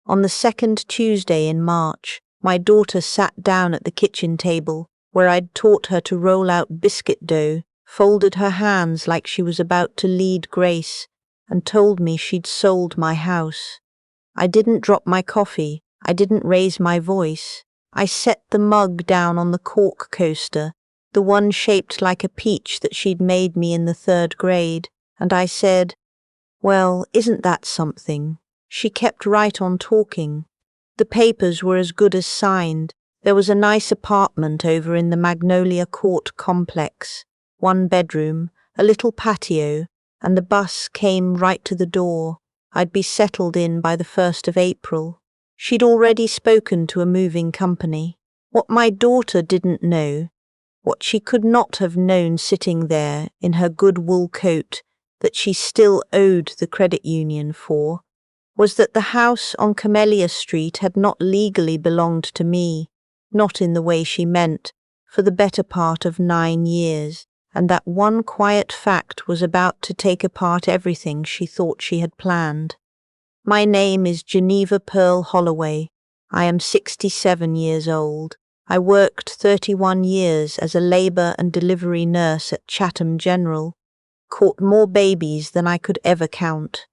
On the second Tuesday in March, my daughter sat down at the kitchen table, where I'd taught her to roll out biscuit dough, folded her hands like she was about to lead grace, and told me she'd sold my house. I didn't drop my coffee. I didn't raise my voice. I set the mug down on the cork coaster, the one shaped like a peach that she'd made me in the 3rd grade, and I said, "Well, isn't that something?" She kept right on talking. The papers were as good as signed. There was a nice apartment over in the Magnolia Court complex, 1 bedroom, a little patio, and the bus came right to the door. I'd be settled in by the 1st of April. She'd already spoken to a moving company. What my daughter didn't know, what she could not have known sitting there in her good wool coat that she still owed the credit union for, was that the house on Camellia Street had not legally belonged to me, not in the way she meant, for the better part of 9 years, and that one quiet fact was about to take apart everything she thought she had planned. My name is Geneva Pearl Holloway. I am 67 years old. I worked 31 years as a labour and delivery nurse at Chatham General, caught more babies than I could ever count,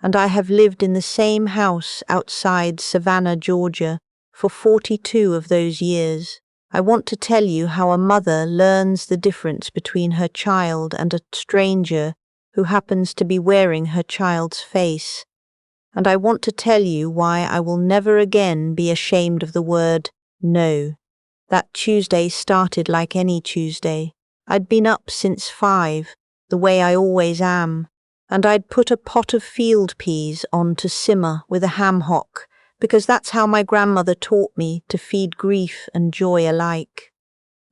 and I have lived in the same house outside Savannah, Georgia, for 42 of those years. I want to tell you how a mother learns the difference between her child and a stranger who happens to be wearing her child's face. And I want to tell you why I will never again be ashamed of the word no. That Tuesday started like any Tuesday. I'd been up since 5, the way I always am, and I'd put a pot of field peas on to simmer with a ham hock, because that's how my grandmother taught me to feed grief and joy alike.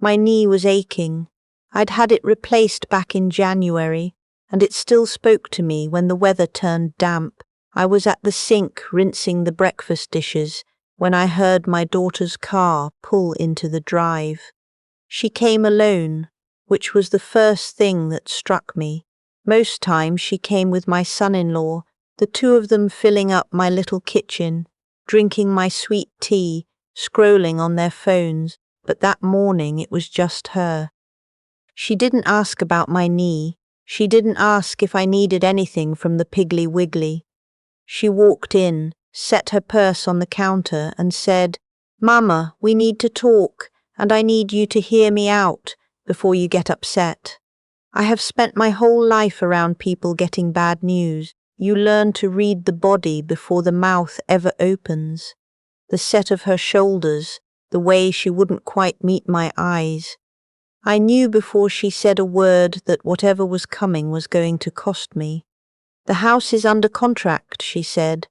My knee was aching. I'd had it replaced back in January, and it still spoke to me when the weather turned damp. I was at the sink rinsing the breakfast dishes when I heard my daughter's car pull into the drive. She came alone, which was the first thing that struck me. Most times she came with my son-in-law, the two of them filling up my little kitchen, drinking my sweet tea, scrolling on their phones, but that morning it was just her. She didn't ask about my knee. She didn't ask if I needed anything from the Piggly Wiggly. She walked in, set her purse on the counter and said, "Mama, we need to talk, and I need you to hear me out before you get upset. I have spent my whole life around people getting bad news. You learn to read the body before the mouth ever opens." The set of her shoulders, the way she wouldn't quite meet my eyes. I knew before she said a word that whatever was coming was going to cost me. "The house is under contract," she said.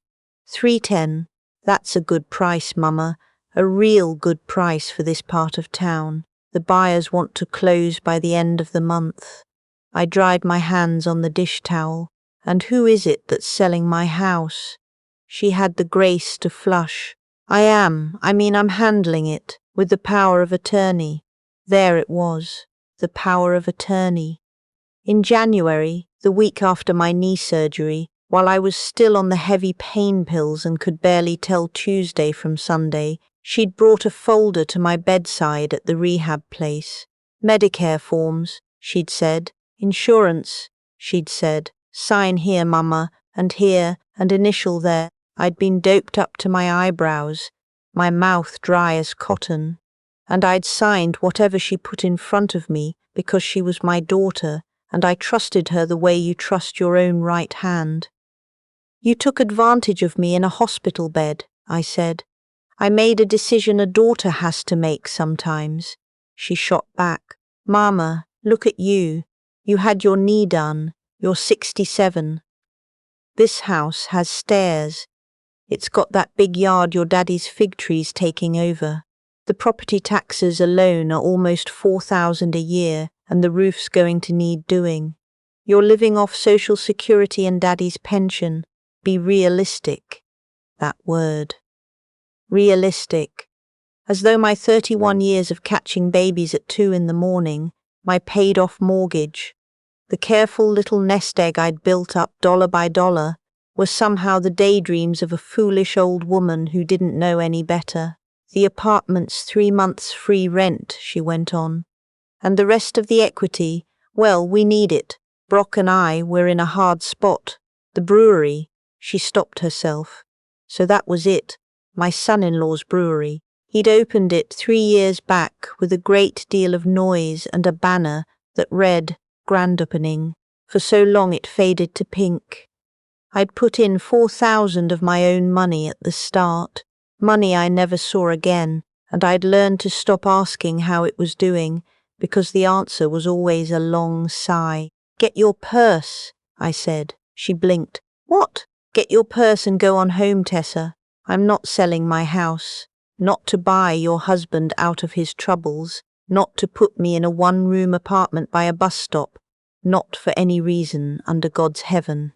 $310. That's a good price, Mama. A real good price for this part of town. The buyers want to close by the end of the month. I dried my hands on the dish towel. "And who is it that's selling my house?" She had the grace to flush. I'm handling it, with the power of attorney." There it was, the power of attorney. In January, the week after my knee surgery, while I was still on the heavy pain pills and could barely tell Tuesday from Sunday, she'd brought a folder to my bedside at the rehab place. "Medicare forms," she'd said. "Insurance," she'd said. "Sign here, Mama, and here, and initial there." I'd been doped up to my eyebrows, my mouth dry as cotton, and I'd signed whatever she put in front of me because she was my daughter, and I trusted her the way you trust your own right hand. "You took advantage of me in a hospital bed," I said. "I made a decision a daughter has to make sometimes." She shot back. "Mama, look at you. You had your knee done. You're 67. This house has stairs. It's got that big yard your daddy's fig tree's taking over. The property taxes alone are almost $4,000 a year, and the roof's going to need doing. You're living off Social Security and daddy's pension. Be realistic." That word. Realistic. As though my 31 years of catching babies at 2 in the morning, my paid-off mortgage, the careful little nest egg I'd built up dollar by dollar, were somehow the daydreams of a foolish old woman who didn't know any better. The apartment's 3 months free rent, she went on. And the rest of the equity, well, we need it. Brock and I were in a hard spot. The brewery. She stopped herself. So that was it. My son-in-law's brewery. He'd opened it 3 years back with a great deal of noise and a banner that read, "Grand Opening." For so long it faded to pink. I'd put in 4,000 of my own money at the start, money I never saw again, and I'd learned to stop asking how it was doing, because the answer was always a long sigh. "Get your purse," I said. She blinked. "What?" "Get your purse and go on home, Tessa. I'm not selling my house. Not to buy your husband out of his troubles, not to put me in a one-room apartment by a bus stop, not for any reason under God's heaven."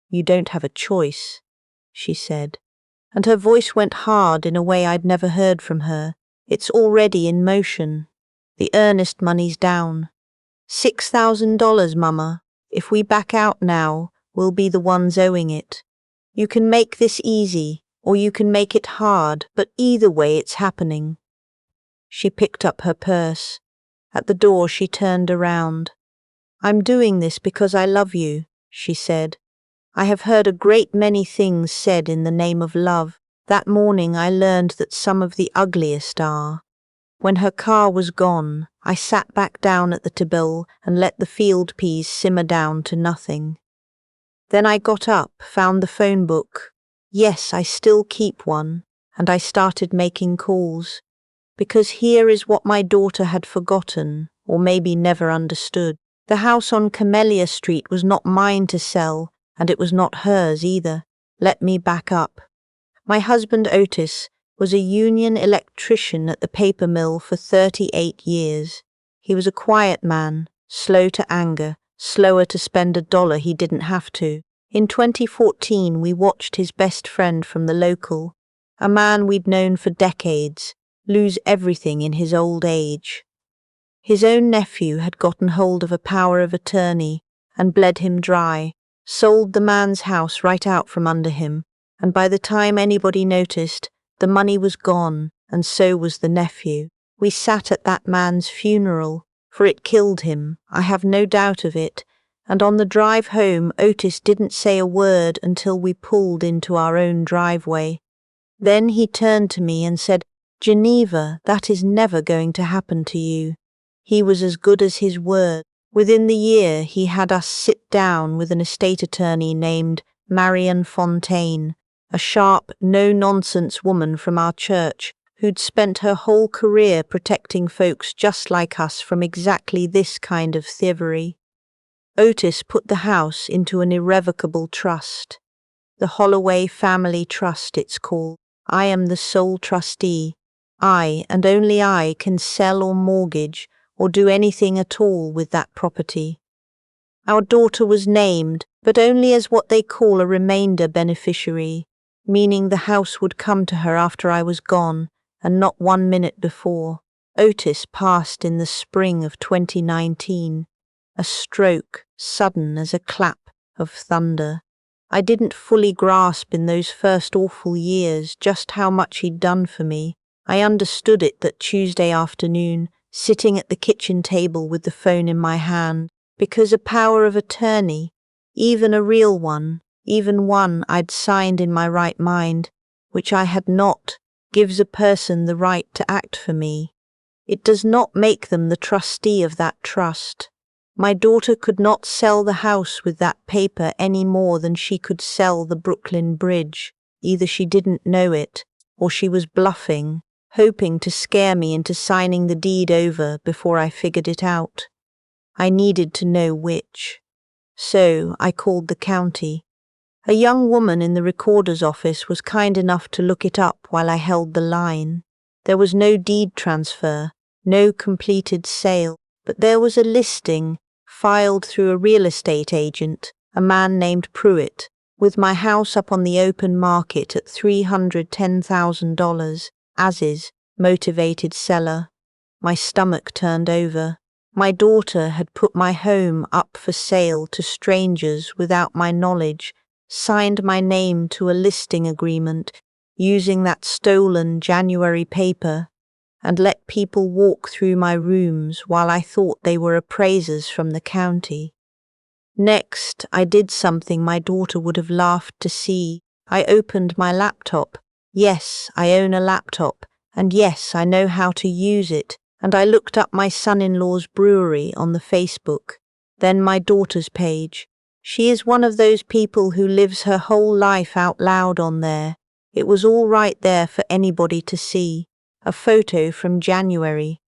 "You don't have a choice," she said, and her voice went hard in a way I'd never heard from her. "It's already in motion. The earnest money's down. $6,000, Mama. If we back out now, we'll be the ones owing it. You can make this easy, or you can make it hard, but either way it's happening." She picked up her purse. At the door she turned around. "I'm doing this because I love you," she said. "I have heard a great many things said in the name of love. That morning I learned that some of the ugliest are." When her car was gone, I sat back down at the table and let the field peas simmer down to nothing. Then I got up, found the phone book. Yes, I still keep one, and I started making calls. Because here is what my daughter had forgotten, or maybe never understood. The house on Camellia Street was not mine to sell, and it was not hers either. Let me back up. My husband Otis was a union electrician at the paper mill for 38 years. He was a quiet man, slow to anger, slower to spend $1 he didn't have to. In 2014 we watched his best friend from the local, a man we'd known for decades, lose everything in his old age. His own nephew had gotten hold of a power of attorney and bled him dry, sold the man's house right out from under him, and by the time anybody noticed, the money was gone, and so was the nephew. We sat at that man's funeral, for it killed him, I have no doubt of it, and on the drive home Otis didn't say a word until we pulled into our own driveway. Then he turned to me and said, "Geneva, that is never going to happen to you." He was as good as his word. Within the year he had us sit down with an estate attorney named Marion Fontaine, a sharp, no-nonsense woman from our church who'd spent her whole career protecting folks just like us from exactly this kind of thievery. Otis put the house into an irrevocable trust. The Holloway Family Trust, it's called. I am the sole trustee. I, and only I, can sell or mortgage or do anything at all with that property. Our daughter was named, but only as what they call a remainder beneficiary, meaning the house would come to her after I was gone, and not 1 minute before. Otis passed in the spring of 2019, a stroke sudden as a clap of thunder. I didn't fully grasp in those first awful years just how much he'd done for me. I understood it that Tuesday afternoon, sitting at the kitchen table with the phone in my hand, because a power of attorney, even a real one, even one I'd signed in my right mind, which I had not, gives a person the right to act for me. It does not make them the trustee of that trust. My daughter could not sell the house with that paper any more than she could sell the Brooklyn Bridge. Either she didn't know it, or she was bluffing, hoping to scare me into signing the deed over before I figured it out. I needed to know which. So I called the county. A young woman in the recorder's office was kind enough to look it up while I held the line. There was no deed transfer, no completed sale, but there was a listing filed through a real estate agent, a man named Pruitt, with my house up on the open market at $310,000, as is, motivated seller. My stomach turned over. My daughter had put my home up for sale to strangers without my knowledge, signed my name to a listing agreement using that stolen January paper, and let people walk through my rooms while I thought they were appraisers from the county. Next, I did something my daughter would have laughed to see. I opened my laptop. Yes, I own a laptop, and yes, I know how to use it, and I looked up my son-in-law's brewery on the Facebook, then my daughter's page. She is one of those people who lives her whole life out loud on there. It was all right there for anybody to see. A photo from January.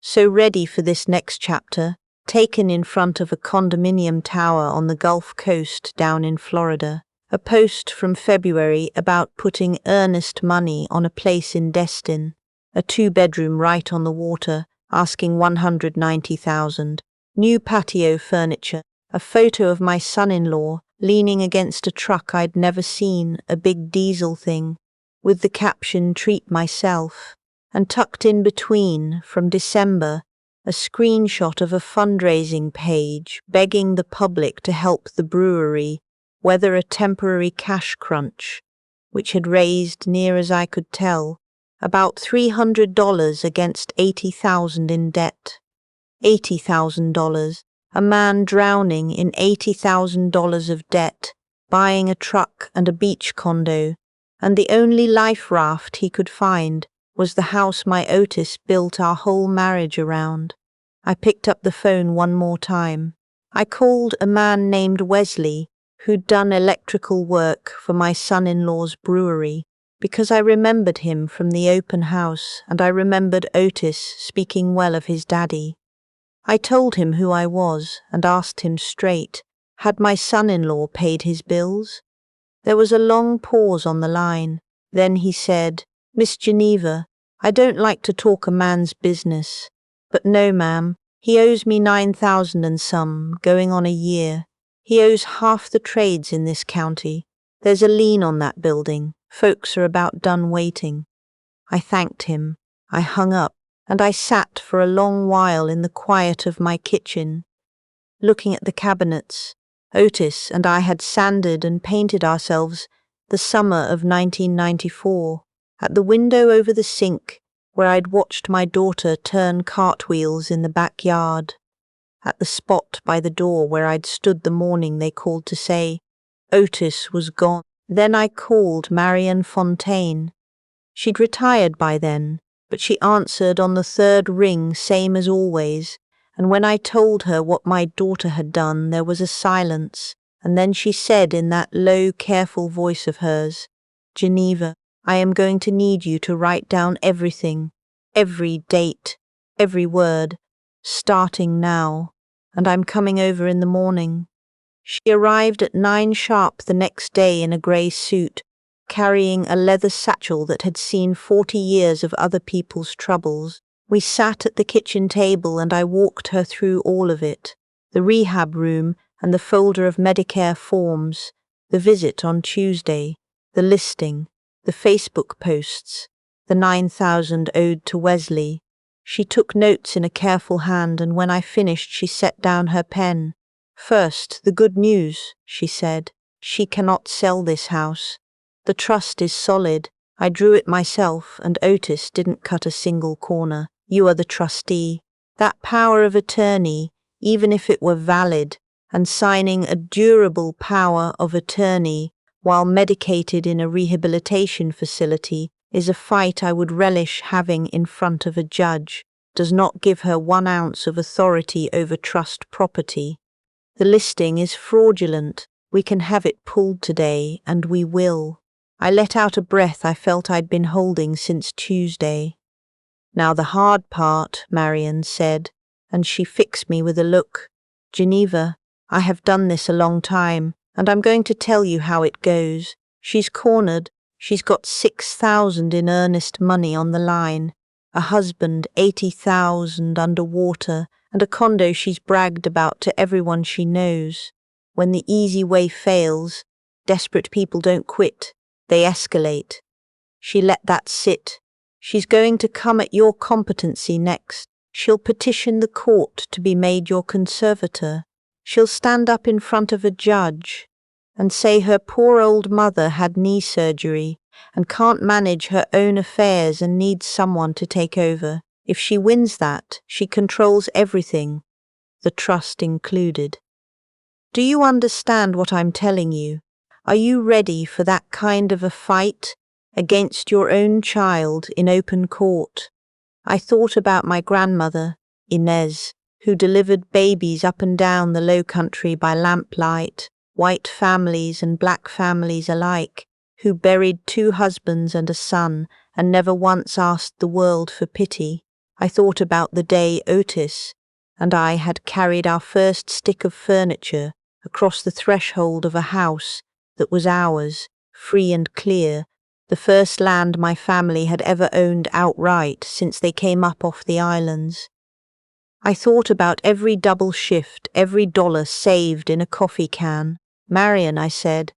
So ready for this next chapter, taken in front of a condominium tower on the Gulf Coast down in Florida. A post from February about putting earnest money on a place in Destin. A 2-bedroom right on the water, asking $190,000. New patio furniture. A photo of my son-in-law leaning against a truck I'd never seen, a big diesel thing, with the caption "Treat Myself." And tucked in between, from December, a screenshot of a fundraising page begging the public to help the brewery weather a temporary cash crunch, which had raised, near as I could tell, about $300 against $80,000 in debt. $80,000, a man drowning in $80,000 of debt, buying a truck and a beach condo, and the only life raft he could find was the house my Otis built our whole marriage around. I picked up the phone one more time. I called a man named Wesley, who'd done electrical work for my son-in-law's brewery, because I remembered him from the open house, and I remembered Otis speaking well of his daddy. I told him who I was and asked him straight, had my son-in-law paid his bills? There was a long pause on the line. Then he said, "Miss Geneva, I don't like to talk a man's business, but no, ma'am, he owes me 9,000 and some, going on a year. He owes half the trades in this county. There's a lien on that building. Folks are about done waiting." I thanked him. I hung up, and I sat for a long while in the quiet of my kitchen, looking at the cabinets. Otis and I had sanded and painted ourselves the summer of 1994. At the window over the sink, where I'd watched my daughter turn cartwheels in the backyard. At the spot by the door where I'd stood the morning they called to say Otis was gone. Then I called Marian Fontaine. She'd retired by then, but she answered on the third ring, same as always, and when I told her what my daughter had done, there was a silence, and then she said in that low, careful voice of hers, "Geneva, I am going to need you to write down everything, every date, every word, starting now, and I'm coming over in the morning." She arrived at 9 sharp the next day in a grey suit, carrying a leather satchel that had seen 40 years of other people's troubles. We sat at the kitchen table and I walked her through all of it, the rehab room and the folder of Medicare forms, the visit on Tuesday, the listing, the Facebook posts, the 9,000 owed to Wesley. She took notes in a careful hand, and when I finished she set down her pen. "First, the good news," she said. "She cannot sell this house. The trust is solid. I drew it myself, and Otis didn't cut a single corner. You are the trustee. That power of attorney, even if it were valid, and signing a durable power of attorney while medicated in a rehabilitation facility, is a fight I would relish having in front of a judge. Does not give her 1 ounce of authority over trust property. The listing is fraudulent. We can have it pulled today, and we will." I let out a breath I felt I'd been holding since Tuesday. "Now the hard part," Marian said, and she fixed me with a look. "Geneva, I have done this a long time, and I'm going to tell you how it goes. She's cornered. She's got 6,000 in earnest money on the line, a husband 80,000 underwater, and a condo she's bragged about to everyone she knows. When the easy way fails, desperate people don't quit. They escalate. She let that sit. She's going to come at your competency next. She'll petition the court to be made your conservator. She'll stand up in front of a judge. and say her poor old mother had knee surgery and can't manage her own affairs and needs someone to take over. If she wins that, she controls everything, the trust included. Do you understand what I'm telling you? Are you ready for that kind of a fight against your own child in open court? I thought about my grandmother, Inez, who delivered babies up and down the Low Country by lamplight, white families and black families alike, who buried 2 husbands and a son and never once asked the world for pity. I thought about the day Otis and I had carried our first stick of furniture across the threshold of a house that was ours, free and clear, the first land my family had ever owned outright since they came up off the islands. I thought about every double shift, every dollar saved in a coffee can. Marian, I said,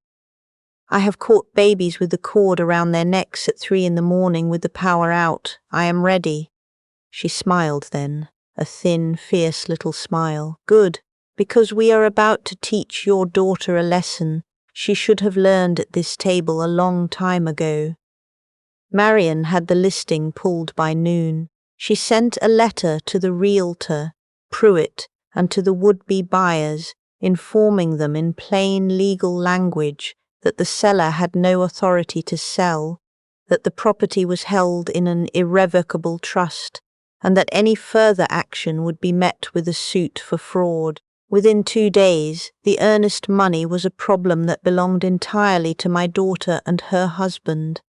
I have caught babies with the cord around their necks at 3 a.m. with the power out. I am ready. She smiled then, a thin, fierce little smile. Good, because we are about to teach your daughter a lesson she should have learned at this table a long time ago. Marian had the listing pulled by noon. She sent a letter to the realtor, Pruitt, and to the would-be buyers, informing them in plain legal language that the seller had no authority to sell, that the property was held in an irrevocable trust, and that any further action would be met with a suit for fraud. Within 2 days, the earnest money was a problem that belonged entirely to my daughter and her husband,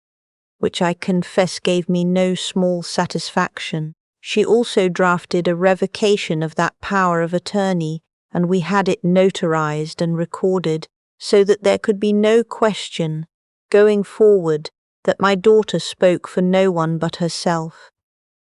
which I confess gave me no small satisfaction. She also drafted a revocation of that power of attorney, and we had it notarized and recorded so that there could be no question, going forward, that my daughter spoke for no one but herself.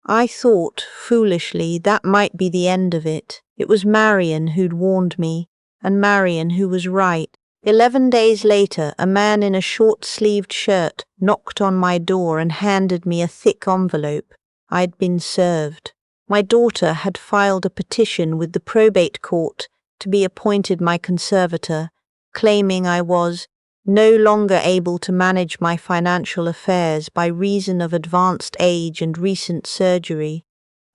I thought, foolishly, that might be the end of it. It was Marian who'd warned me, and Marian who was right. 11 days later, a man in a short-sleeved shirt knocked on my door and handed me a thick envelope. I'd been served. My daughter had filed a petition with the probate court to be appointed my conservator, claiming I was no longer able to manage my financial affairs by reason of advanced age and recent surgery,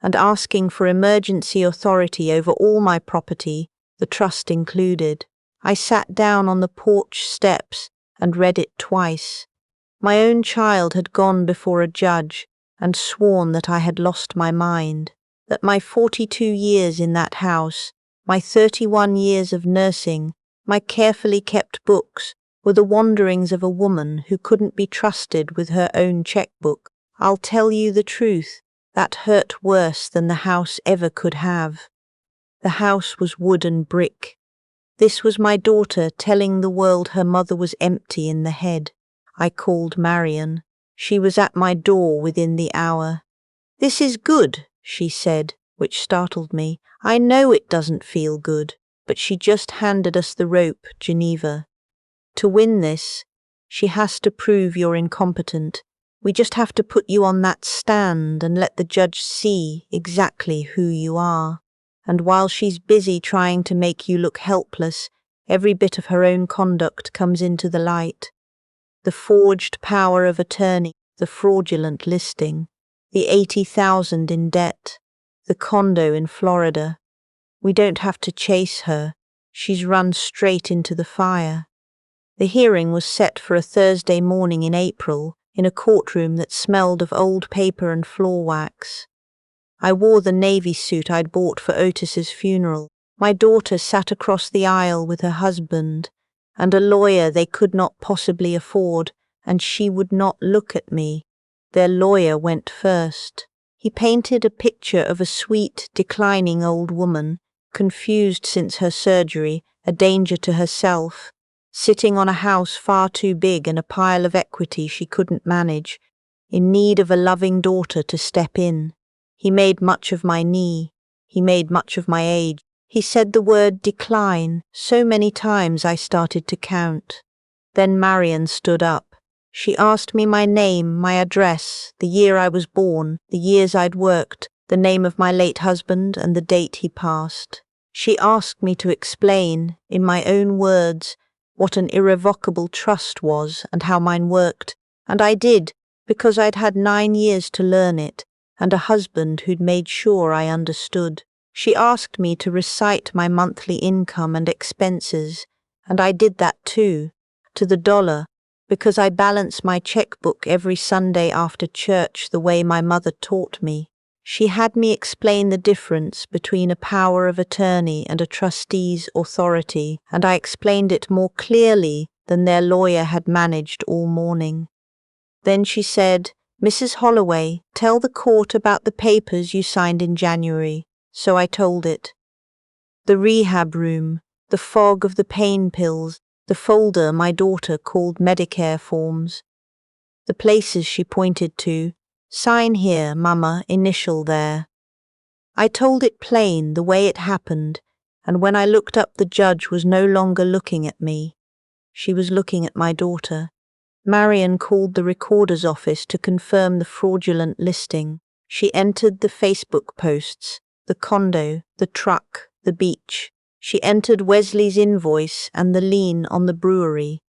and asking for emergency authority over all my property, the trust included. I sat down on the porch steps and read it twice. My own child had gone before a judge and sworn that I had lost my mind, that my 42 years in that house, my 31 years of nursing, my carefully kept books, were the wanderings of a woman who couldn't be trusted with her own checkbook. I'll tell you the truth, that hurt worse than the house ever could have. The house was wood and brick. This was my daughter telling the world her mother was empty in the head. I called Marian. She was at my door within the hour. This is good, she said, which startled me. I know it doesn't feel good, but she just handed us the rope, Geneva. To win this, she has to prove you're incompetent. We just have to put you on that stand and let the judge see exactly who you are. And while she's busy trying to make you look helpless, every bit of her own conduct comes into the light. The forged power of attorney, the fraudulent listing, the 80,000 in debt, the condo in Florida. We don't have to chase her. She's run straight into the fire. The hearing was set for a Thursday morning in April, in a courtroom that smelled of old paper and floor wax. I wore the navy suit I'd bought for Otis's funeral. My daughter sat across the aisle with her husband, and a lawyer they could not possibly afford, and she would not look at me. Their lawyer went first. He painted a picture of a sweet, declining old woman, confused since her surgery, a danger to herself, sitting on a house far too big and a pile of equity she couldn't manage, in need of a loving daughter to step in. He made much of my knee. He made much of my age. He said the word decline so many times I started to count. Then Marian stood up. She asked me my name, my address, the year I was born, the years I'd worked, the name of my late husband and the date he passed. She asked me to explain, in my own words, what an irrevocable trust was and how mine worked, and I did, because I'd had 9 years to learn it, and a husband who'd made sure I understood. She asked me to recite my monthly income and expenses, and I did that too, to the dollar, because I balance my checkbook every Sunday after church the way my mother taught me. She had me explain the difference between a power of attorney and a trustee's authority, and I explained it more clearly than their lawyer had managed all morning. Then she said, "Mrs. Holloway, tell the court about the papers you signed in January." So I told it. The rehab room, the fog of the pain pills, the folder my daughter called Medicare forms. The places she pointed to, "Sign here, Mama, initial there." I told it plain, the way it happened, and when I looked up the judge was no longer looking at me. She was looking at my daughter. Marion called the recorder's office to confirm the fraudulent listing. She entered the Facebook posts, the condo, the truck, the beach. She entered Wesley's invoice and the lien on the brewery.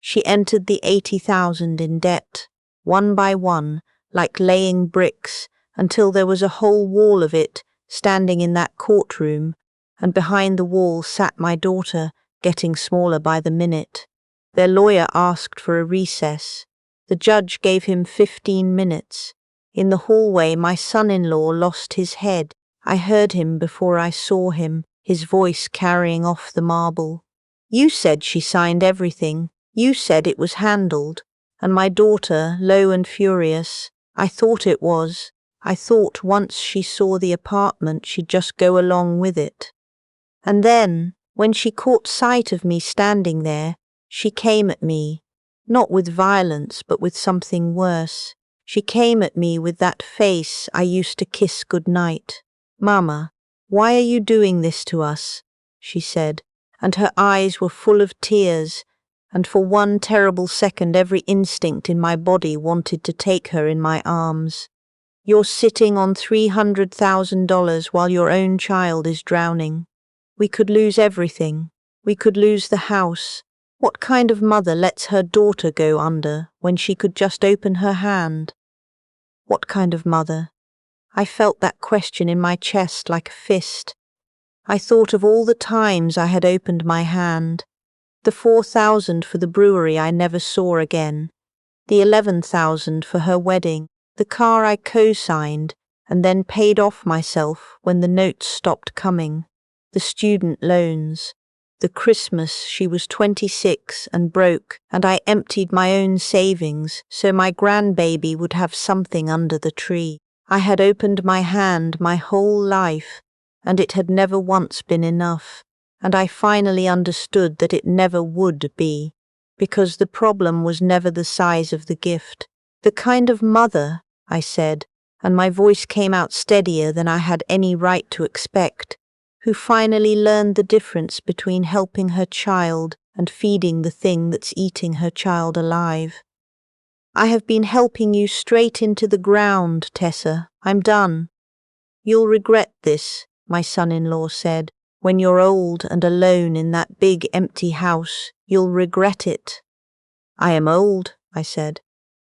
She entered the 80,000 in debt, one by one, like laying bricks, until there was a whole wall of it standing in that courtroom, and behind the wall sat my daughter, getting smaller by the minute. Their lawyer asked for a recess. The judge gave him 15 minutes. In the hallway, my son-in-law lost his head. I heard him before I saw him, his voice carrying off the marble. "You said she signed everything. You said it was handled." And my daughter, low and furious, "I thought it was. I thought once she saw the apartment she'd just go along with it." And then, when she caught sight of me standing there, she came at me, not with violence but with something worse. She came at me with that face I used to kiss goodnight. "Mama, why are you doing this to us?" she said, and her eyes were full of tears, and for one terrible second every instinct in my body wanted to take her in my arms. "You're sitting on $300,000 while your own child is drowning. We could lose everything. We could lose the house. What kind of mother lets her daughter go under when she could just open her hand? What kind of mother?" I felt that question in my chest like a fist. I thought of all the times I had opened my hand. The 4,000 for the brewery I never saw again. The 11,000 for her wedding. The car I co-signed and then paid off myself when the notes stopped coming. The student loans. The Christmas she was 26 and broke, and I emptied my own savings so my grandbaby would have something under the tree. I had opened my hand my whole life, and it had never once been enough, and I finally understood that it never would be, because the problem was never the size of the gift. "The kind of mother," I said, and my voice came out steadier than I had any right to expect, "who finally learned the difference between helping her child and feeding the thing that's eating her child alive. I have been helping you straight into the ground, Tessa. I'm done." "You'll regret this," my son-in-law said. "When you're old and alone in that big empty house, you'll regret it." "I am old," I said,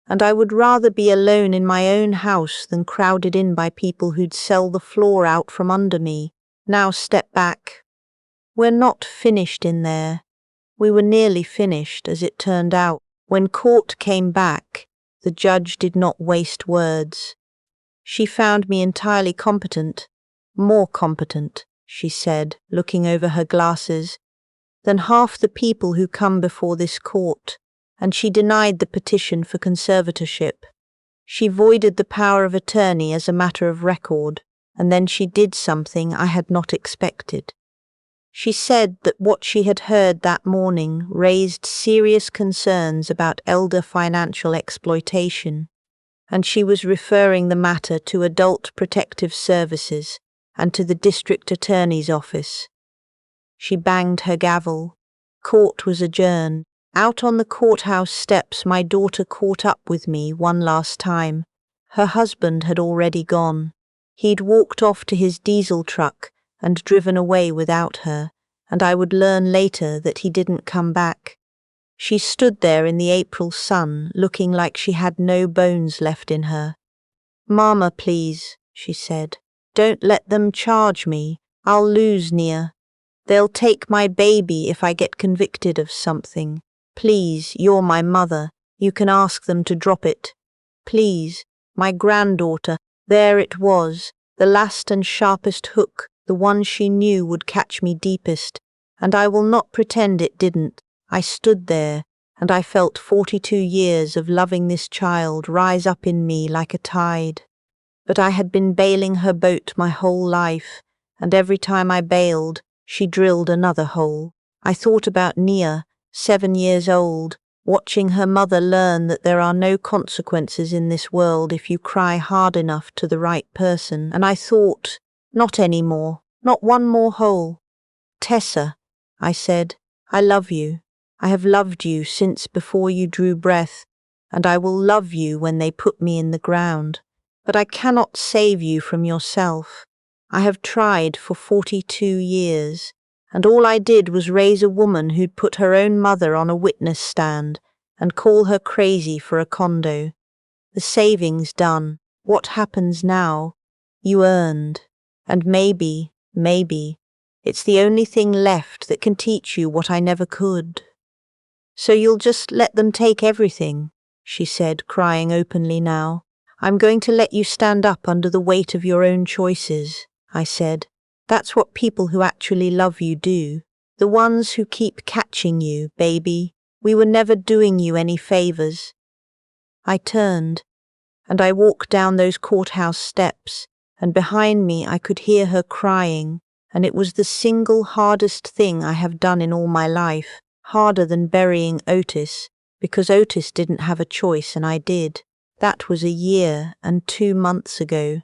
"and I would rather be alone in my own house than crowded in by people who'd sell the floor out from under me. Now step back. We're not finished in there." We were nearly finished, as it turned out. When court came back, the judge did not waste words. She found me entirely competent, more competent, she said, looking over her glasses, than half the people who come before this court, and she denied the petition for conservatorship. She voided the power of attorney as a matter of record, and then she did something I had not expected. She said that what she had heard that morning raised serious concerns about elder financial exploitation, and she was referring the matter to Adult Protective Services and to the district attorney's office. She banged her gavel. Court was adjourned. Out on the courthouse steps, my daughter caught up with me one last time. Her husband had already gone. He'd walked off to his diesel truck and driven away without her, and I would learn later that he didn't come back. She stood there in the April sun, looking like she had no bones left in her. "Mama, please," she said. "Don't let them charge me. I'll lose Nia. They'll take my baby if I get convicted of something. Please, you're my mother. You can ask them to drop it. Please, my granddaughter." There it was, the last and sharpest hook, the one she knew would catch me deepest. And I will not pretend it didn't. I stood there, and I felt 42 years of loving this child rise up in me like a tide. But I had been bailing her boat my whole life, and every time I bailed, she drilled another hole. I thought about Nia, 7 years old, watching her mother learn that there are no consequences in this world if you cry hard enough to the right person, and I thought, not anymore, not one more hole. "Tessa," I said, "I love you. I have loved you since before you drew breath, and I will love you when they put me in the ground. But I cannot save you from yourself. I have tried for 42 years, and all I did was raise a woman who'd put her own mother on a witness stand and call her crazy for a condo. The saving's done. What happens now? You earned. And maybe, it's the only thing left that can teach you what I never could." "So you'll just let them take everything," she said, crying openly now. "I'm going to let you stand up under the weight of your own choices," I said. "That's what people who actually love you do. The ones who keep catching you, baby. We were never doing you any favors." I turned, and I walked down those courthouse steps, and behind me I could hear her crying, and it was the single hardest thing I have done in all my life, harder than burying Otis, because Otis didn't have a choice and I did. That was a year and 2 months ago.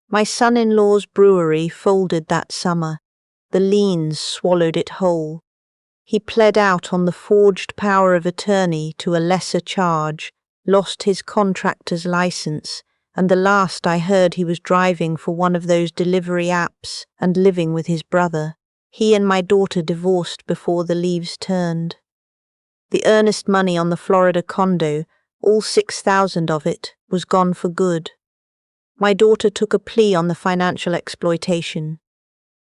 My son-in-law's brewery folded that summer. The liens swallowed it whole. He pled out on the forged power of attorney to a lesser charge, lost his contractor's license, and the last I heard he was driving for one of those delivery apps and living with his brother. He and my daughter divorced before the leaves turned. The earnest money on the Florida condo, all 6,000 of it, was gone for good. My daughter took a plea on the financial exploitation.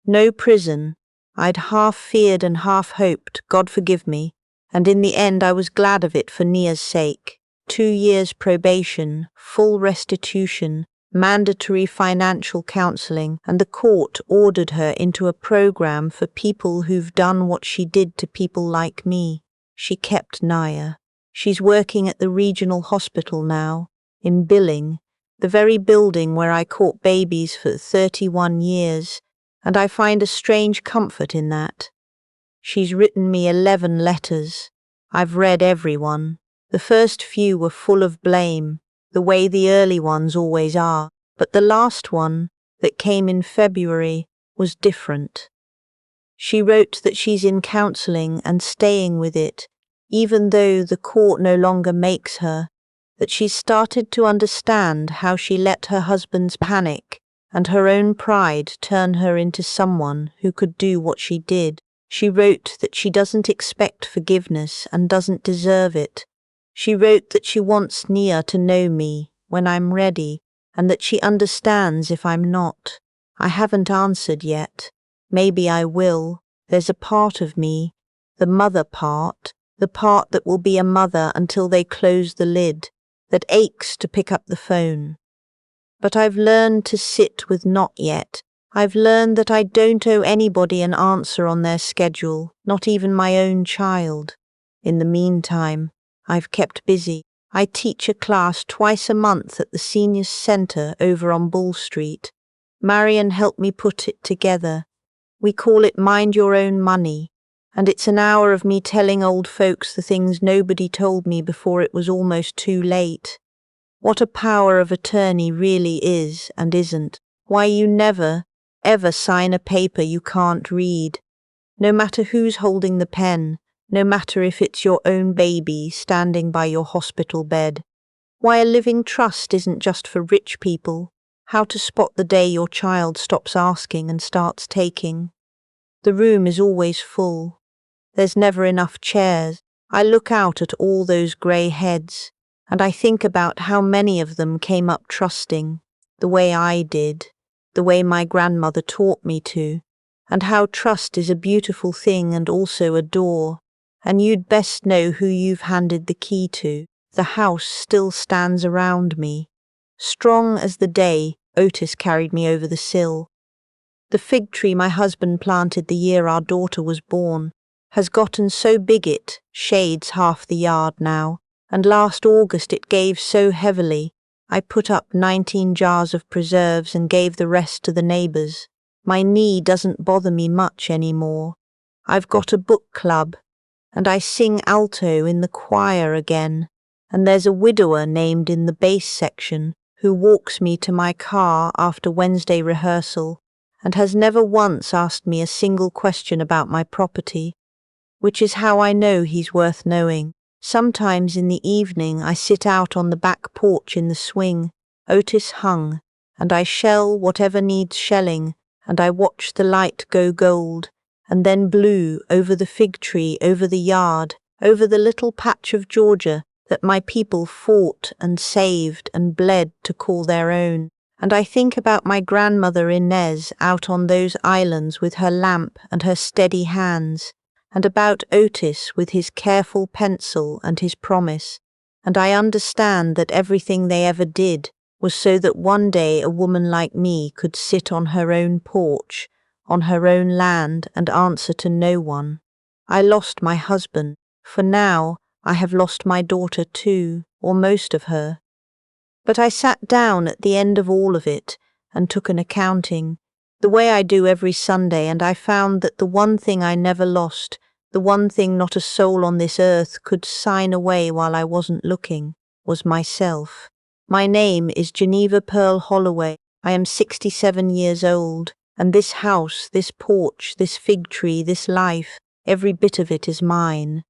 No prison. I'd half feared and half hoped, God forgive me, and in the end I was glad of it for Nia's sake. 2 years probation, full restitution, mandatory financial counseling, and the court ordered her into a program for people who've done what she did to people like me. She kept Nia. She's working at the regional hospital now, in billing, the very building where I caught babies for 31 years, and I find a strange comfort in that. She's written me 11 letters. I've read every one. The first few were full of blame, the way the early ones always are, but the last one, that came in February, was different. She wrote that she's in counseling and staying with it, even though the court no longer makes her, that she's started to understand how she let her husband's panic and her own pride turn her into someone who could do what she did. She wrote that she doesn't expect forgiveness and doesn't deserve it. She wrote that she wants Nia to know me when I'm ready, and that she understands if I'm not. I haven't answered yet. Maybe I will. There's a part of me, the mother part, the part that will be a mother until they close the lid, that aches to pick up the phone. But I've learned to sit with not yet. I've learned that I don't owe anybody an answer on their schedule, not even my own child. In the meantime, I've kept busy. I teach a class twice a month at the Seniors Center over on Bull Street. Marion helped me put it together. We call it Mind Your Own Money, and it's an hour of me telling old folks the things nobody told me before it was almost too late. What a power of attorney really is and isn't. Why you never, ever sign a paper you can't read. No matter who's holding the pen, no matter if it's your own baby standing by your hospital bed. Why a living trust isn't just for rich people. How to spot the day your child stops asking and starts taking. The room is always full. There's never enough chairs. I look out at all those grey heads, and I think about how many of them came up trusting, the way I did, the way my grandmother taught me to, and how trust is a beautiful thing and also a door, and you'd best know who you've handed the key to. The house still stands around me. Strong as the day, Otis carried me over the sill. The fig tree my husband planted the year our daughter was born has gotten so big it shades half the yard now, and last August it gave so heavily I put up 19 jars of preserves and gave the rest to the neighbours. My knee doesn't bother me much anymore. I've got a book club, and I sing alto in the choir again, and there's a widower named in the bass section who walks me to my car after Wednesday rehearsal and has never once asked me a single question about my property, which is how I know he's worth knowing. Sometimes in the evening I sit out on the back porch in the swing, Otis hung, and I shell whatever needs shelling, and I watch the light go gold, and then blue over the fig tree, over the yard, over the little patch of Georgia that my people fought and saved and bled to call their own. And I think about my grandmother Inez out on those islands with her lamp and her steady hands, and about Otis with his careful pencil and his promise, and I understand that everything they ever did was so that one day a woman like me could sit on her own porch, on her own land, and answer to no one. I lost my husband, for now I have lost my daughter too, or most of her. But I sat down at the end of all of it and took an accounting, the way I do every Sunday, and I found that the one thing I never lost, the one thing not a soul on this earth could sign away while I wasn't looking, was myself. My name is Geneva Pearl Holloway. I am 67 years old, and this house, this porch, this fig tree, this life, every bit of it is mine.